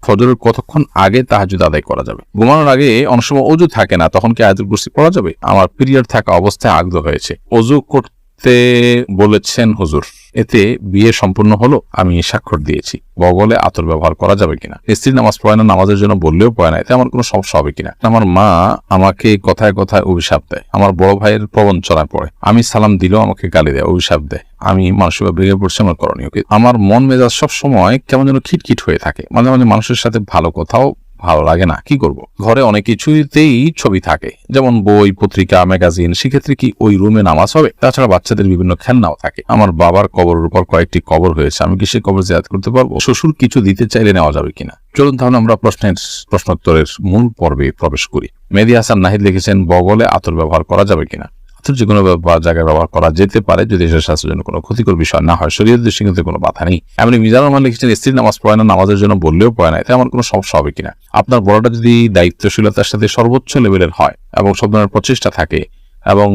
ফজরের কতক্ষণ আগে তাহাজ্জুদ আদায় করা যাবে? ঘুমানোর আগে অনেক সময় অজু থাকে না, তখন কি আয়াতুল কুরসি পড়া যাবে? আমার পিরিয়ড থাকা অবস্থায় আগ্রহ হয়েছে, অজু করতে বলেছেন হুজুর, এতে বিয়ে সম্পূর্ণ হলো? আমি স্বাক্ষর দিয়েছি, বগলে আতর ব্যবহার করা যাবে কিনা? স্ত্রী নামাজ পড়ে না, নামাজের জন্য বললেও পড়ে না, এতে আমার কোনো সমস্যা হবে কিনা? আমার মা আমাকে কথায় কথায় অভিশাপ দেয়, আমার বড় ভাইয়ের প্রবঞ্চনায় পড়ে, আমি সালাম দিলেও আমাকে গালি দেয়, অভিশাপ দেয়, আমি মানসিকভাবে ভেঙে পড়ছি, আমার করণীয় কি? আমার মন মেজাজ সব সময় কেমন যেন খিটখিট হয়ে থাকে, মাঝে মাঝে মানুষের সাথে ভালো কথাও ভালো লাগে না, কি করব? ঘরে অনেক কিছুতেই ছবি থাকে, যেমন বই, পত্রিকা, ম্যাগাজিন, সেক্ষেত্রে কি ওই রুমে নামাজ হবে? তাছাড়া বাচ্চাদের বিভিন্ন খেলনাও থাকে। আমার বাবার কবরের উপর কয়েকটি কবর হয়েছে, আমি কি সে কবর জিয়ারত করতে পারবো? শ্বশুর কিছু দিতে চাইলে নেওয়া যাবে কিনা? চলুন তাহলে আমরা প্রশ্নোত্তরের মূল পর্বে প্রবেশ করি। মেহেদী হাসান নাহিদ লিখেছেন, বগলে আতর ব্যবহার করা যাবে কিনা? যে কোনো জায়গায় ব্যবহার করা যেতে পারে, যদি এসব স্বাস্থ্যের জন্য কোনো ক্ষতিকর বিষয় না হয়, শরীয়তের দৃষ্টিতে কোনো বাধা নেই। এমনি মিজানুর রহমান লিখেছেন, স্ত্রী নামাজ পড়ে না, নামাজের জন্য বললেও পড়ে না, এতে আমার কোনো সমস্যা হবে কিনা? আপনার বড়টা যদি দায়িত্বশীলতার সাথে সর্বোচ্চ লেভেলের হয় এবং সব ধরনের প্রচেষ্টা থাকে এবং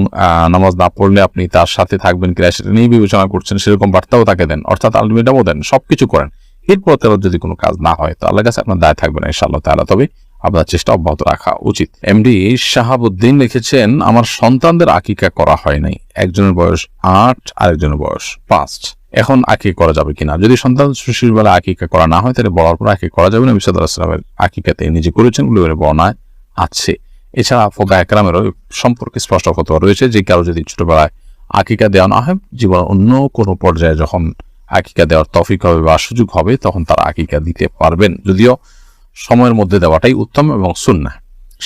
নামাজ না পড়লে আপনি তার সাথে থাকবেন কিনা সেটা নিয়ে বিবেচনা করছেন, সেরকম বার্তাও তাকে দেন, অর্থাৎ আলটিমেটামও দেন, সবকিছু করেন, এরপর যদি কোনো কাজ না হয় তো আল্লাহর কাছে আপনার দায় থাকবে না ইনশাআল্লাহ তাআলা, তবে আপনার চেষ্টা অব্যাহত রাখা উচিত। এমডি শাহাবুদ্দিন লিখেছেন, আমার সন্তানদের আকিকা করা হয় নাই, একজনের বয়স 8, আরেকজনের বয়স 5, এখন আকিকা করা যাবে কিনা? যদি সন্তান শিশুর বেলা আকিকা করা না হয় তাহলে বড়ার পর আকিকা করা যাবে না। নবী সাল্লাল্লাহু আলাইহি ওয়াসাল্লামের আকিকাতে নিজে করেছেন বলে বর্ণনায় আছে। এছাড়া ফুকাহা কেরামেরও সম্পর্কে স্পষ্ট ফতোয়া রয়েছে যে কারো যদি ছোটবেলায় আকিকা দেওয়া না হয়, জীবনের অন্য কোনো পর্যায়ে যখন আকিকা দেওয়ার তৌফিক হবে বা সুযোগ হবে তখন তারা আকিকা দিতে পারবেন, যদিও সময়ের মধ্যে দেওয়াটাই উত্তম এবং সুন্নাহ।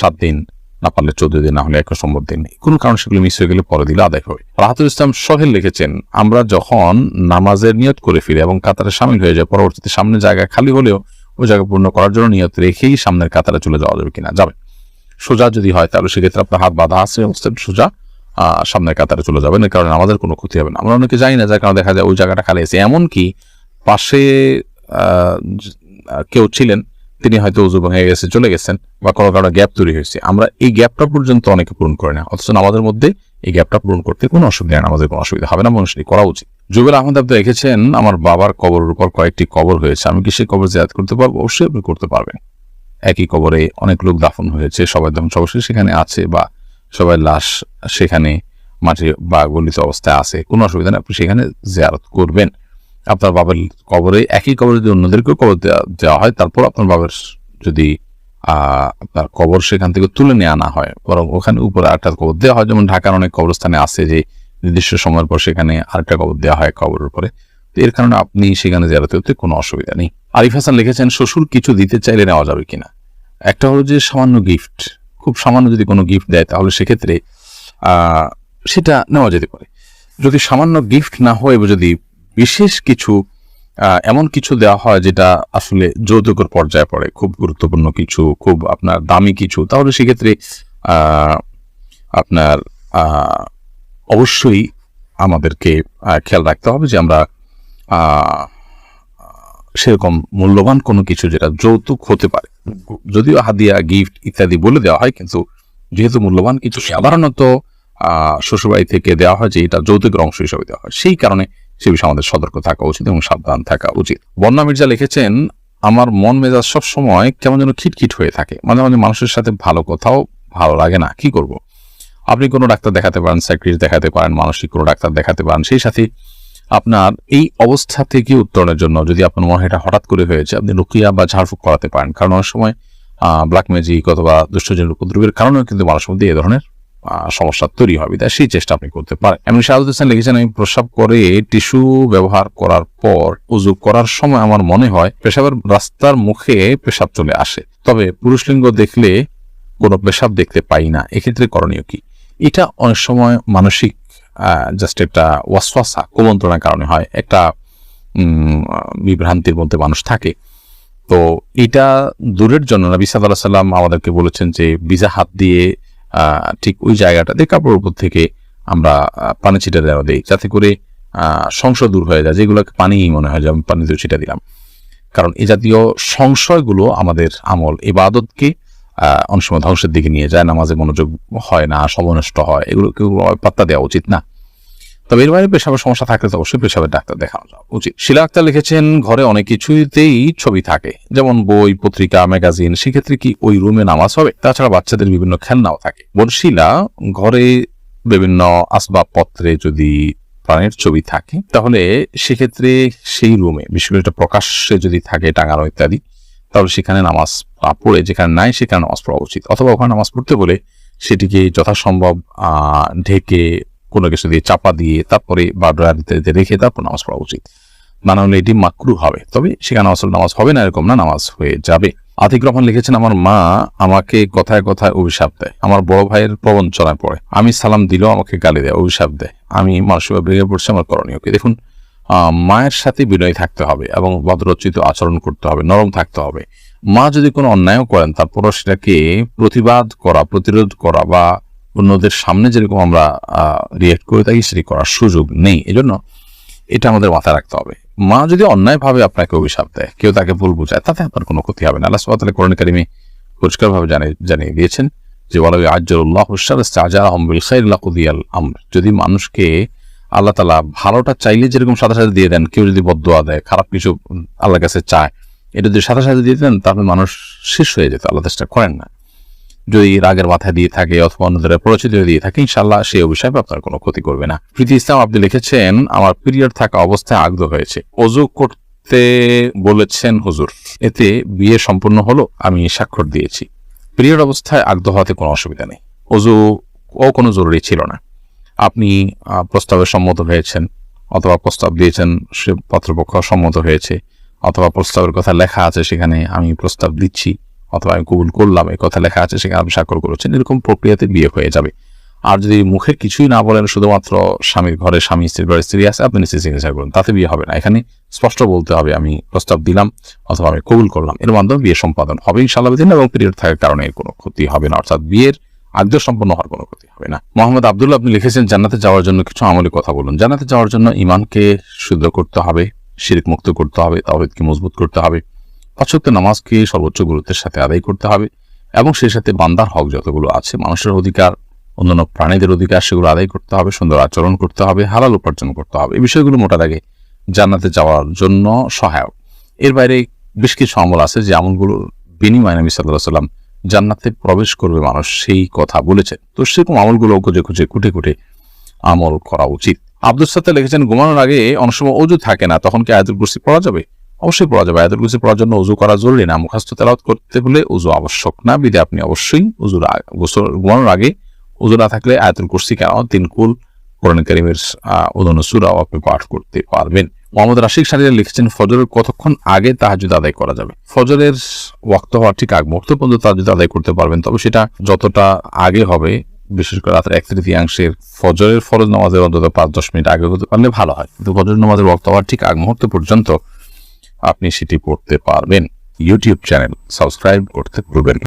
7 দিন, না পারলে 14 দিন, না হলে 100 দিন, কোনো কারণ সেগুলো মিস হয়ে গেলে পরে দিলে আদায় হবে। রাহাতুল ইসলাম সোহেল লিখেছেন, আমরা যখন নামাজের নিয়ত করে ফিরি এবং কাতারে সামিল হয়ে যায়, পরবর্তীতে সামনে জায়গা খালি হলেও ওই জায়গা পূর্ণ করার জন্য নিয়ত রেখেই সামনের কাতারে চলে যাওয়া যাবে কিনা? যাবে। সোজা যদি হয় তাহলে সেক্ষেত্রে আপনার হাত বাঁধা আছে অবস্থায় সোজা সামনের কাতারে চলে যাবেন, এর কারণে আমাদের কোনো ক্ষতি হবে না। আমরা অনেকে জানি না, যার কারণে দেখা যায় ওই জায়গাটা খালি আছে, এমনকি পাশে কেউ ছিলেন, তিনি হয়তো উযু ভেঙে গেছে, চলে গেছেন, বা কোনো কারণে গ্যাপ তৈরি হয়েছে, আমরা এই গ্যাপটা পর্যন্ত অনেকে পূরণ করে না, অথচ আমাদের মধ্যে এই গ্যাপটা পূরণ করতে কোনো অসুবিধা নেই, আমাদের কোনো অসুবিধা হবে না, মানুষেরই করা উচিত। জুবেল আহমদ আপনি লিখেছেন, আমার বাবার কবরের উপর কয়েকটি কবর হয়েছে, আমি কি সেই কবর জিয়ারত করতে পারবো? অবশ্যই আপনি করতে পারবেন। একই কবরে অনেক লোক দাফন হয়েছে, সবাই ধ্বংসাবশেষ সেখানে আছে, বা সবাই লাশ সেখানে মাটি বা গলিত অবস্থায় আছে, কোনো অসুবিধা নেই, আপনি সেখানে জিয়ারত করবেন। আপনার বাবার কবরে, একই কবরে যদি অন্যদেরকেও কবর দেওয়া হয়, তারপর আপনার বাবার যদি আপনার কবর সেখান থেকে তুলে নিয়ে আনা হয়, বরং ওখানে উপরে আরেকটা কবর দেওয়া হয়, যেমন ঢাকার অনেক কবরস্থানে আছে যে নির্দিষ্ট সময়ের পর সেখানে আরেকটা কবর দেওয়া হয় কবরের উপরে, তো এর কারণে আপনি সেখানে জিয়ারত করতে কোনো অসুবিধা নেই। আরিফ হাসান লিখেছেন, শ্বশুর কিছু দিতে চাইলে নেওয়া যাবে কিনা? একটা হলো যে সামান্য গিফট, খুব সামান্য যদি কোনো গিফট দেয় তাহলে সেক্ষেত্রে সেটা নেওয়া যেতে পারে। যদি সামান্য গিফট না হয়, যদি বিশেষ কিছু এমন কিছু দেওয়া হয় যেটা আসলে যৌতুকের পর্যায়ে পড়ে, খুব গুরুত্বপূর্ণ কিছু, খুব আপনার দামি কিছু, তাহলে সেক্ষেত্রে আপনার অবশ্যই আমাদেরকে খেয়াল রাখতে হবে যে আমরা সেরকম মূল্যবান কোনো কিছু যেটা যৌতুক হতে পারে, যদিও হাদিয়া, গিফট ইত্যাদি বলে দেওয়া হয়, কিন্তু যেহেতু মূল্যবান কিছু সাধারণত শ্বশুরবাড়ি থেকে দেওয়া হয় যে এটা যৌতুকের অংশ হিসেবে দেওয়া হয়, সেই কারণে সে বিষয়ে আমাদের সতর্ক থাকা উচিত এবং সাবধান থাকা উচিত। বন্যা মির্জা লিখেছেন, আমার মন মেজাজ সব সময় কেমন যেন খিটখিট হয়ে থাকে, মাঝে মাঝে মানুষের সাথে ভালো কথাও ভালো লাগে না, কি করব? আপনি কোনো ডাক্তার দেখাতে পারেন, সাইকিয়াট্রিস্ট দেখাতে পারেন, মানসিক কোনো ডাক্তার দেখাতে পারেন। সেই সাথে আপনার এই অবস্থা থেকে উত্তরণের জন্য যদি আপনার মনে হয় এটা হঠাৎ করে হয়েছে, আপনি রুকিয়া বা ঝাড়ফুঁক করাতে পারেন, কারণ অনেক সময় ব্ল্যাক ম্যাজিক অথবা দুষ্টজনের উপদ্রবের কারণেও কিন্তু মানুষের মধ্যে এই ধরনের সমস্যা তৈরি হবে, তাই সেই চেষ্টা আপনি করতে পারেন। এমনি শাহাদুল হোসেন লিখেছেন, আমি প্রস্রাব করে টিস্যু ব্যবহার করার পর উযু করার সময় আমার মনে হয় পেশাবের রাস্তার মুখে পেশাব চলে আসে, তবে পুরুষলিঙ্গ দেখলে কোনো পেশাব দেখতে পাই না, এক্ষেত্রে করণীয় কি? এটা অনেক সময় মানসিক জাস্ট একটা ওয়াসওয়াসা, কুমন্ত্রণার কারণে হয়, একটা বিভ্রান্তির মধ্যে মানুষ থাকে। তো এটা দূরের জন্য নবী সাল্লাল্লাহু আলাইহি ওয়াসাল্লাম আমাদেরকে বলেছেন যে ভিজা হাত দিয়ে ঠিক ওই জায়গাটাতে কাপড়ের উপর থেকে আমরা পানি ছিটা দেওয়া দিই, যাতে করে সংশয় দূর হয়ে যায়, যেগুলোকে পানিই মনে হয় যে আমি পানি দিয়ে ছিটা দিলাম, কারণ এই জাতীয় সংশয়গুলো আমাদের আমল ইবাদতকে অনেক সময় ধ্বংসের দিকে নিয়ে যায়, নামাজে মনোযোগ হয় না, সময় নষ্ট হয়, এগুলোকে পাত্তা দেওয়া উচিত না। তবে এর বাইরে পেশাবের সমস্যা থাকলে তো অবশ্যই পেশাবের ডাক্তার দেখানো যাওয়া উচিত। শিলা আক্তার লিখেছেন, ঘরে অনেক কিছুতেই ছবি থাকে, যেমন বই, পত্রিকা, ম্যাগাজিন, সেক্ষেত্রে কি ওই রুমে নামাজ হবে? তাছাড়া বাচ্চাদের বিভিন্ন খেলনাও থাকে। বোন শিলা, ঘরে বিভিন্ন আসবাবপত্রে যদি প্রাণের ছবি থাকে তাহলে সেক্ষেত্রে সেই রুমে, বিশেষ করে এটা প্রকাশ্যে যদি থাকে টাঙানো ইত্যাদি, তাহলে সেখানে নামাজ পড়ে, যেখানে নাই সেখানে নামাজ পড়া উচিত। অথবা ওখানে নামাজ পড়তে বলে সেটিকে যথাসম্ভব ঢেকে কোনো কিছু দিয়ে চাপা দিয়ে তারপরে বা ড্রয়ার ইত্যাদিতে রেখে তারপর নামাজ পড়া উচিত। না হলে এটি মাকরুহ হবে। তবে সেখানে আসলে নামাজ হবে না এরকম না, নামাজ হয়ে যাবে। আতিক রহমান লিখেছেন, আমার মা আমাকে কথায় কথায় অভিশাপ দেয়, আমার বড় ভাইয়ের প্রবঞ্চনায় পড়ে, আমি সালাম দিলেও আমাকে গালি দেয়, অভিশাপ দেয়, আমি মানসিকভাবে ভেঙে পড়ছি, আমার করণীয় কি? দেখুন, মায়ের সাথে বিনয়ী থাকতে হবে এবং ভদ্রোচিত আচরণ করতে হবে, নরম থাকতে হবে। মা যদি কোনো অন্যায়ও করেন তারপরও সেটাকে প্রতিবাদ করা, প্রতিরোধ করা বা অন্যদের সামনে যেরকম আমরা রিয়েক্ট করে থাকি সেটি করার সুযোগ নেই। এজন্য এটা আমাদের মাথায় রাখতে হবে। মা যদি অন্যায়ভাবে আপনাকে অভিশাপ দেয়, কেউ তাকে ভুল বোঝায়, তাতে আপনার কোনো ক্ষতি হবে না। আল্লাহ সুবহানাহু ওয়া তাআলা কোরআন কারীমে পরিষ্কারভাবে জানিয়ে দিয়েছেন যে ওয়ালাউ আজ্জালুল্লাহু আশ-শাররা ইসতা'জালাহুম বিল খাইরি লাকুদিয়াল আমর। যদি মানুষকে আল্লাহ তাআলা ভালোটা চাইলে যেরকম সাথে সাথে দিয়ে দেন, কেউ যদি বদদুয়া দেয়, খারাপ কিছু আল্লাহর কাছে চায়, এটা যদি সাথে সাথে দিয়ে দেন তাহলে মানুষ শেষ হয়ে যেত। আল্লাহ চেষ্টা করেন না। যদি রাগের মাথায় দিয়ে থাকে অথবা অন্যদের পরিচিত দিয়ে থাকে, ইনশাআল্লাহ সেই অভিশাপ আপনার কোনো ক্ষতি করবে না। প্রীতি ইসলাম আপনি লিখেছেন, আমার পিরিয়ড থাকা অবস্থায় আগদ হয়েছে, ওযু করতে বলেছেন হুজুর, এতে বিয়ে সম্পূর্ণ হলো, আমি স্বাক্ষর দিয়েছি। পিরিয়ড অবস্থায় আগদ হওয়াতে কোনো অসুবিধা নেই, ওযু কোনো জরুরি ছিল না। আপনি প্রস্তাবে সম্মত হয়েছেন অথবা প্রস্তাব দিয়েছেন, সে পাত্রপক্ষ সম্মত হয়েছে, অথবা প্রস্তাবের কথা লেখা আছে সেখানে আমি প্রস্তাব দিচ্ছি অথবা আমি কবুল করলাম এই কথা লেখা আছে, সেখানে আপনি স্বাক্ষর করেছেন, এরকম প্রক্রিয়াতে বিয়ে হয়ে যাবে। আর যদি মুখে কিছুই না বলেন, শুধুমাত্র স্বামীর ঘরে স্বামী স্ত্রীর ঘরে স্ত্রী আছে, আপনি নিশ্চয়ই সিগনেচার করুন, তাতে বিয়ে হবে না। এখানে স্পষ্ট বলতে হবে আমি প্রস্তাব দিলাম অথবা আমি কবুল করলাম, এর মাধ্যমে বিয়ে সম্পাদন হবে ইনশাআল্লাহ দিন, এবং পিরিয়ড থাকার কারণে এর কোনো ক্ষতি হবে না, অর্থাৎ বিয়ের আগদ সম্পন্ন হওয়ার কোনো ক্ষতি হবে না। মোহাম্মদ আব্দুল্লাহ আপনি লিখেছেন, জান্নাতে যাওয়ার জন্য কিছু আমলি কথা বলুন। জান্নাতে যাওয়ার জন্য ঈমানকে শুদ্ধ করতে হবে, শিরক মুক্ত করতে হবে, তাওহীদকে মজবুত করতে হবে, 5 ওয়াক্ত নামাজকে সর্বোচ্চ গুরুত্বের সাথে আদায় করতে হবে, এবং সেই সাথে বান্দার হক যতগুলো আছে, মানুষের অধিকার, অন্যান্য প্রাণীদের অধিকার, সেগুলো আদায় করতে হবে, সুন্দর আচরণ করতে হবে, হালাল উপার্জন করতে হবে। এই বিষয়গুলো মোটা দাগে জান্নাতে যাওয়ার জন্য সহায়ক। এর বাইরে বেশ কিছু আমল আছে যে আমলগুলোর বিনিময়ে নবী সাল্লাল্লাহু আলাইহি ওয়াসাল্লাম জান্নাতে প্রবেশ করবে মানুষ সেই কথা বলেছেন। তো সেরকম আমলগুলো খুঁজে খুঁজে কুটে কুটে আমল করা উচিত। আব্দুল সাত্তার লিখেছেন, ঘুমানোর আগে অনেক সময় ওযু থাকে না, তখন কি আয়াতুল কুরসি পড়া যাবে? অবশ্যই পড়া যাবে। আয়াতুল কুরসি পড়ার জন্য ওযু করা জরুরি না, মুখস্থ তেলাওয়াত করতে হলে ওযু আবশ্যক না, বিধায় আপনি অবশ্যই ঘুমানোর আগে ওযু না থাকলে আয়াতুল কুরসি কেন 3 কুল কোরআন কারীমের অন্যান্য সূরাও আপনি পাঠ করতে পারবেন। মোহাম্মদ রাশিদ শাহরিয়ার লিখেছেন, ফজরের কতক্ষণ আগে তাহাজ্জুদ আদায় করা যাবে? ফজরের ওয়াক্ত হওয়ার ঠিক আগ মুহূর্ত পর্যন্ত তাহাজ্জুদ আদায় করতে পারবেন, তবে সেটা যতটা আগে হবে, বিশেষ করে রাতের 1/3 ফজরের ফরজ নামাজের অন্তত 5-10 মিনিট আগে হতে পারলে ভালো হয়। কিন্তু ফজরের নামাজের ওয়াক্ত হওয়ার ঠিক আগ মুহূর্ত পর্যন্ত আপনি সেটি পড়তে পারবেন। ইউটিউব চ্যানেল সাবস্ক্রাইব করতে ভুলবেন না।